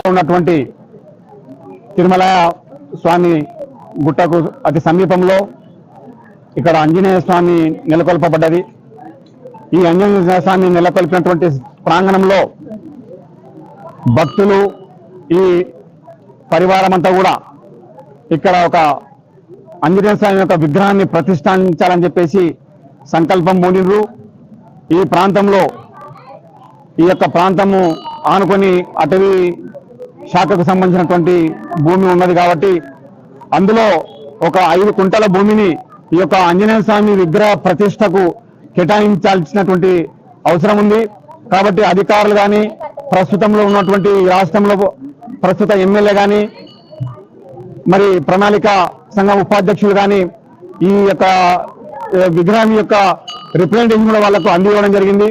ఉన్నటువంటి తిరుమల స్వామి గుట్టకు అతి సమీపంలో ఇక్కడ ఆంజనేయ స్వామి నెలకొల్పబడ్డది. ఈ ఆంజనేయ స్వామి నెలకొల్పినటువంటి ప్రాంగణంలో భక్తులు ఈ పరివారం అంతా కూడా ఇక్కడ ఒక ఆంజనేయ స్వామి యొక్క విగ్రహాన్ని ప్రతిష్ఠించాలని చెప్పేసి సంకల్పం మూడినరు. ఈ ప్రాంతంలో ఈ యొక్క ప్రాంతము ఆనుకొని అటవీ శాఖకు సంబంధించినటువంటి భూమి ఉన్నది కాబట్టి అందులో ఒక 5 కుంటల భూమిని ఈ యొక్క ఆంజనేయ స్వామి విగ్రహ ప్రతిష్టకు కేటాయించాల్సినటువంటి అవసరం ఉంది. కాబట్టి అధికారులు కానీ ప్రస్తుతంలో ఉన్నటువంటి రాష్ట్రంలో ప్రస్తుత ఎమ్మెల్యే కానీ మరి ప్రణాళిక సంఘం ఉపాధ్యక్షులు కానీ ఈ యొక్క విగ్రహం యొక్క రిప్రజెంటేషన్ కూడా వాళ్లకు అందివ్వడం జరిగింది.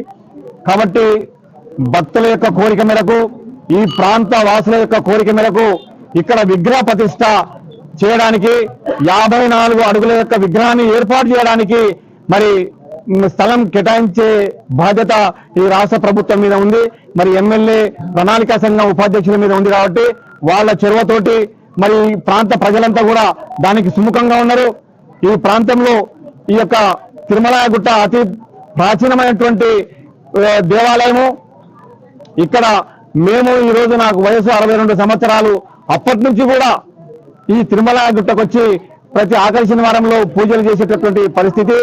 కాబట్టి భక్తుల యొక్క కోరిక మేరకు ఈ ప్రాంత వాసుల యొక్క కోరిక మేరకు ఇక్కడ విగ్రహ ప్రతిష్ట చేయడానికి 54 అడుగుల యొక్క విగ్రహాన్ని ఏర్పాటు చేయడానికి మరి స్థలం కేటాయించే బాధ్యత ఈ రాష్ట్ర ప్రభుత్వం మీద ఉంది. మరి ఎమ్మెల్యే ప్రణాళికా సంఘం ఉపాధ్యక్షుల మీద ఉంది కాబట్టి వాళ్ళ చొరవతోటి మరి ప్రాంత ప్రజలంతా కూడా దానికి సుముఖంగా ఉన్నారు. ఈ ప్రాంతంలో ఈ యొక్క తిరుమల గుట్ట అతి ప్రాచీనమైనటువంటి దేవాలయము. ఇక్కడ మేము ఈ రోజు నాకు వయసు 62 సంవత్సరాలు. అప్పటి నుంచి కూడా ఈ తిరుమల గుట్టకొచ్చి ప్రతి ఆకర్షణ వారంలో పూజలు చేసేటటువంటి పరిస్థితి.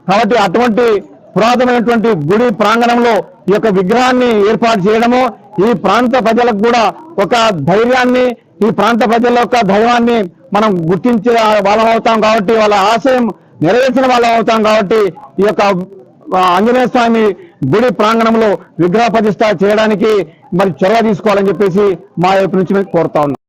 కాబట్టి అటువంటి పురాతనమైనటువంటి గుడి ప్రాంగణంలో ఈ యొక్క విగ్రహాన్ని ఏర్పాటు చేయడము ఈ ప్రాంత ప్రజలకు కూడా ఒక ధైర్యాన్ని, ఈ ప్రాంత ప్రజల యొక్క దైవాన్ని మనం గుర్తించే వాళ్ళం అవుతాం కాబట్టి, వాళ్ళ ఆశయం నెరవేర్చిన వాళ్ళం అవుతాం కాబట్టి ఈ యొక్క ఆంజనేయ స్వామి గుడి ప్రాంగణంలో విగ్రహ ప్రతిష్ఠ చేయడానికి మరి చొరవ తీసుకోవాలని చెప్పేసి మా వైపు నుంచి మేము కోరుతా ఉన్నాం.